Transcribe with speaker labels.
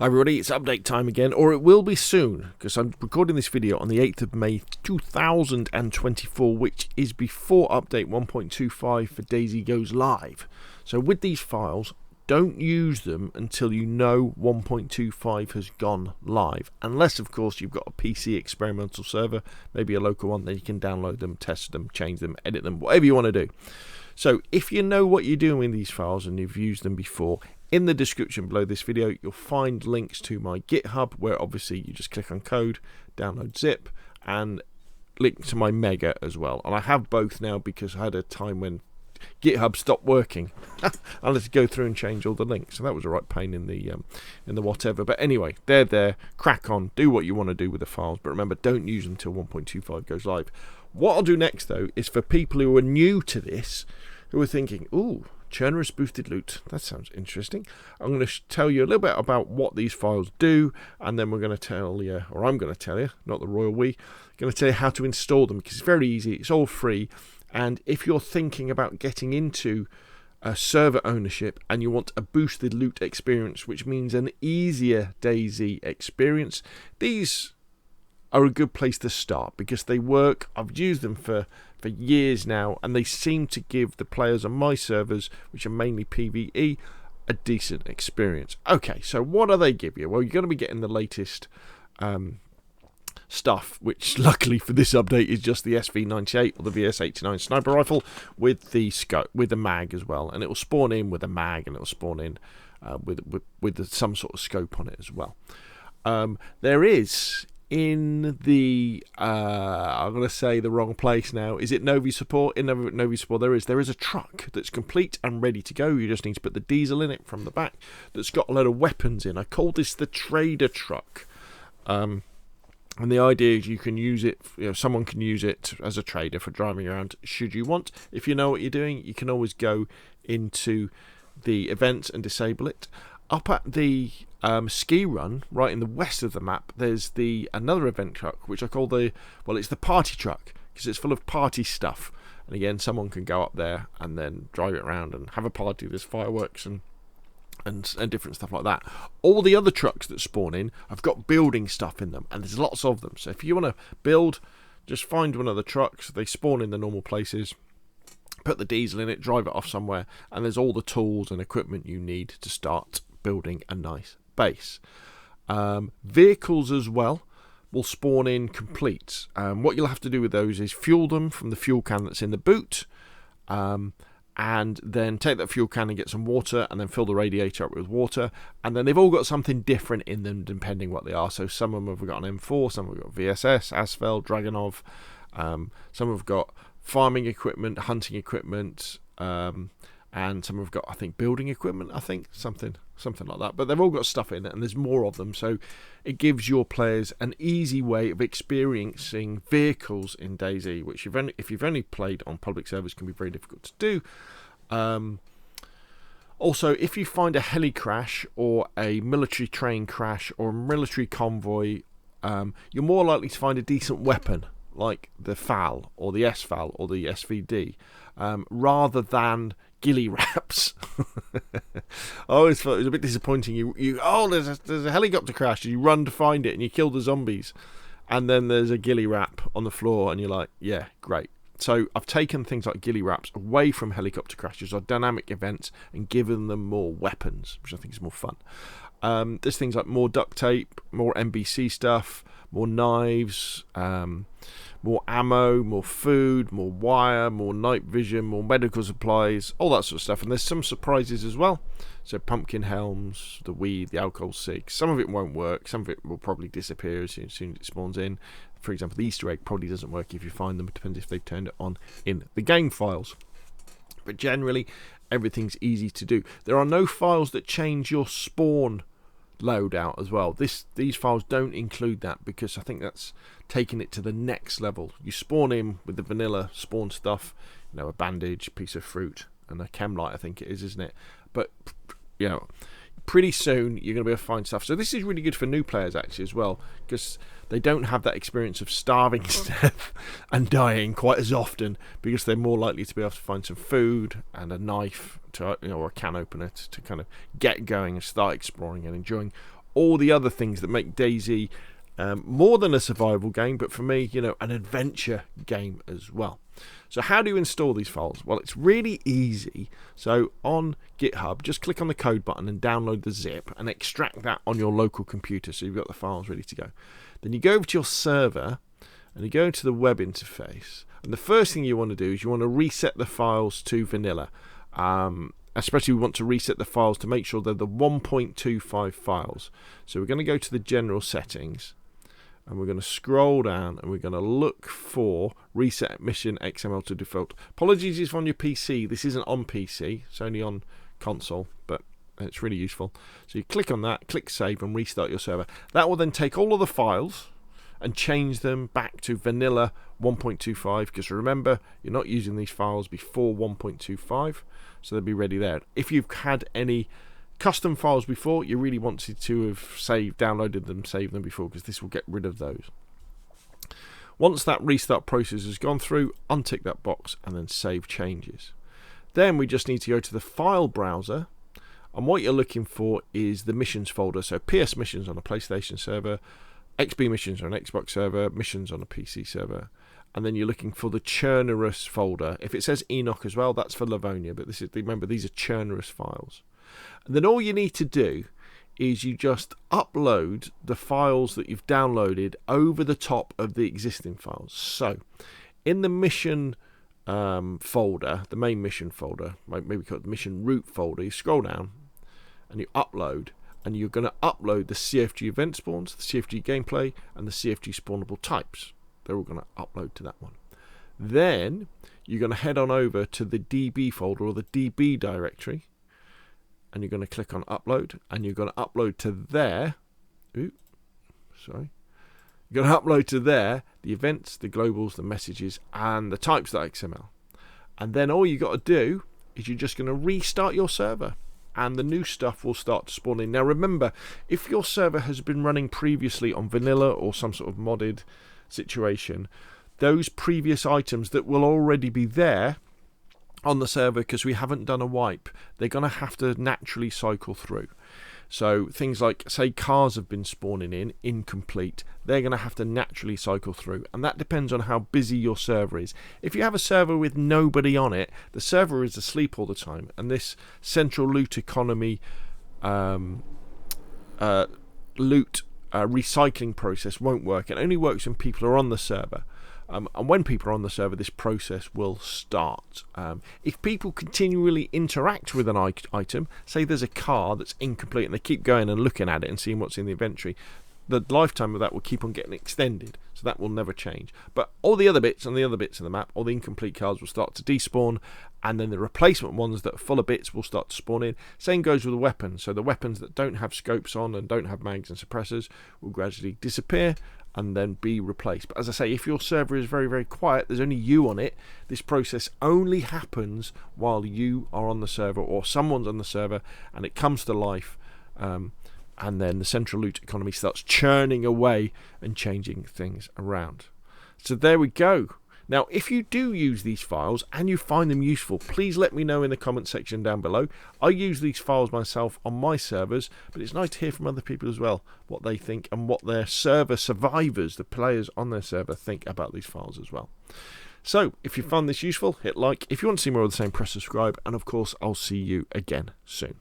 Speaker 1: Hi everybody, it's update time again, or it will be soon, because I'm recording this video on the 8th of May 2024, which is before update 1.25 for DayZ goes live. So with these files, don't use them until you know 1.25 has gone live, unless of course you've got a PC experimental server, maybe a local one, then you can download them, test them, change them, edit them, whatever you want to do. So if you know what you're doing with these files and you've used them before, in the description below this video, you'll find links to my GitHub, where obviously you just click on code, download zip, and link to my Mega as well. And I have both now because I had a time when GitHub stopped working. I had to go through and change all the links, so that was a right pain in the whatever. But anyway, they're there. Crack on, do what you want to do with the files, but remember, don't use them until 1.25 goes live. What I'll do next, though, is for people who are new to this, who are thinking, ooh, Chernarus boosted loot, that sounds interesting. I'm going to tell you a little bit about what these files do, and then we're going to tell you, or I'm going to tell you, not the royal we, going to tell you how to install them, because it's very easy, it's all free. And if you're thinking about getting into server ownership and you want a boosted loot experience, which means an easier DayZ experience, these are a good place to start because they work. I've used them for years now, and they seem to give the players on my servers, which are mainly PvE, a decent experience. Okay, so what do they give you? Well, you're going to be getting the latest stuff, which luckily for this update is just the SV98 or the VS89 sniper rifle with the scope, with the mag as well, and it will spawn in with a mag, and it will spawn in with some sort of scope on it as well. There is in the I'm going to say the wrong place now. Is it Novi support? In Novi support there is a truck that's complete and ready to go. You just need to put the diesel in it from the back, that's got a load of weapons in. I call this the trader truck, and the idea is you can use it, someone can use it as a trader for driving around should you want. If you know what you're doing, you can always go into the events and disable it. Up at the ski run, right in the west of the map, there's another event truck, which I call it's the party truck, because it's full of party stuff. And again, someone can go up there and then drive it around and have a party. There's fireworks and different stuff like that. All the other trucks that spawn in have got building stuff in them, and there's lots of them. So if you want to build, just find one of the trucks. They spawn in the normal places. Put the diesel in it, drive it off somewhere, and there's all the tools and equipment you need to start building a nice base. Vehicles as well will spawn in complete. What you'll have to do with those is fuel them from the fuel can that's in the boot, and then take that fuel can and get some water, and then fill the radiator up with water. And then they've all got something different in them depending what they are. So some of them have got an M4, some have got VSS, Asphalt, Dragonov, some have got farming equipment, hunting equipment, and some have got, I think, building equipment, something like that. But they've all got stuff in it, and there's more of them, so it gives your players an easy way of experiencing vehicles in DayZ, which if you've only played on public servers, can be very difficult to do. Also, if you find a heli crash or a military train crash or a military convoy, you're more likely to find a decent weapon like the FAL or the SFAL or the SVD, rather than ghillie wraps. I always thought it was a bit disappointing. There's a helicopter crash, and you run to find it and you kill the zombies, and then there's a ghillie wrap on the floor, and you're like, yeah, great. So I've taken things like ghillie wraps away from helicopter crashes or dynamic events and given them more weapons, which I think is more fun. There's things like more duct tape, more NBC stuff, more knives, more ammo, more food, more wire, more night vision, more medical supplies, all that sort of stuff. And there's some surprises as well. So pumpkin helms, the weed, the alcohol cigs. Some of it won't work. Some of it will probably disappear as soon as it spawns in. For example, the Easter egg probably doesn't work if you find them. It depends if they've turned it on in the game files. But generally, everything's easy to do. There are no files that change your spawn loadout as well. These files don't include that, because I think that's taking it to the next level. You spawn in with the vanilla spawn stuff, a bandage, a piece of fruit, and a chem light, I think it is, isn't it? But pretty soon you're going to be able to find stuff. So this is really good for new players actually as well, because they don't have that experience of starving to death and dying quite as often, because they're more likely to be able to find some food and a knife to, or a can opener to kind of get going and start exploring and enjoying all the other things that make DayZ more than a survival game, but for me, you know, an adventure game as well. So how do you install these files? Well, it's really easy. So on GitHub, just click on the code button and download the zip and extract that on your local computer, so you've got the files ready to go. Then you go over to your server and you go into the web interface, and the first thing you want to do is you want to reset the files to vanilla. Especially we want to reset the files to make sure they're the 1.25 files. So we're going to go to the general settings, and we're going to scroll down and we're going to look for reset mission XML to default. Apologies if on your PC. This isn't on PC, it's only on console, but it's really useful. So you click on that, click save, and restart your server. That will then take all of the files and change them back to vanilla 1.25, because remember, you're not using these files before 1.25, so they'll be ready there. If you've had any custom files before, you really wanted to have downloaded them, saved them before, because this will get rid of those. Once that restart process has gone through, untick that box and then save changes. Then we just need to go to the file browser, and what you're looking for is the missions folder. So PS missions on a PlayStation server, XB missions on an Xbox server, missions on a PC server, and then you're looking for the Chernarus folder. If it says Enoch as well, that's for Livonia, but this is, remember, these are Chernarus files. And then all you need to do is you just upload the files that you've downloaded over the top of the existing files. So in the mission folder, the main mission folder, maybe call it the mission root folder, you scroll down and you upload, and you're going to upload the CFG event spawns, the CFG gameplay, and the CFG spawnable types. They're all going to upload to that one. Then you're going to head on over to the DB folder or the DB directory, and you're going to click on upload, and you're going to upload to there. You're going to upload to there the events, the globals, the messages, and the types.xml. And then all you got to do is you're just going to restart your server, and the new stuff will start to spawn in. Now remember, if your server has been running previously on vanilla or some sort of modded situation, those previous items that will already be there on the server, because we haven't done a wipe, they're going to have to naturally cycle through. So things like, say, cars have been spawning in incomplete, they're going to have to naturally cycle through, and that depends on how busy your server is. If you have a server with nobody on it, the server is asleep all the time, and this central loot economy loot recycling process won't work. It only works when people are on the server. And when people are on the server, this process will start. If people continually interact with an item, say there's a car that's incomplete and they keep going and looking at it and seeing what's in the inventory, the lifetime of that will keep on getting extended, so that will never change. But all the other bits and the other bits of the map, all the incomplete cars will start to despawn, and then the replacement ones that are full of bits will start to spawn in. Same goes with the weapons. So the weapons that don't have scopes on and don't have mags and suppressors will gradually disappear and then be replaced. But as I say, if your server is very, very quiet, there's only you on it, this process only happens while you are on the server or someone's on the server, and it comes to life, and then the central loot economy starts churning away and changing things around. So there we go. Now, if you do use these files and you find them useful, please let me know in the comment section down below. I use these files myself on my servers, but it's nice to hear from other people as well, what they think and what their server survivors, the players on their server, think about these files as well. So, if you found this useful, hit like. If you want to see more of the same, press subscribe. And of course, I'll see you again soon.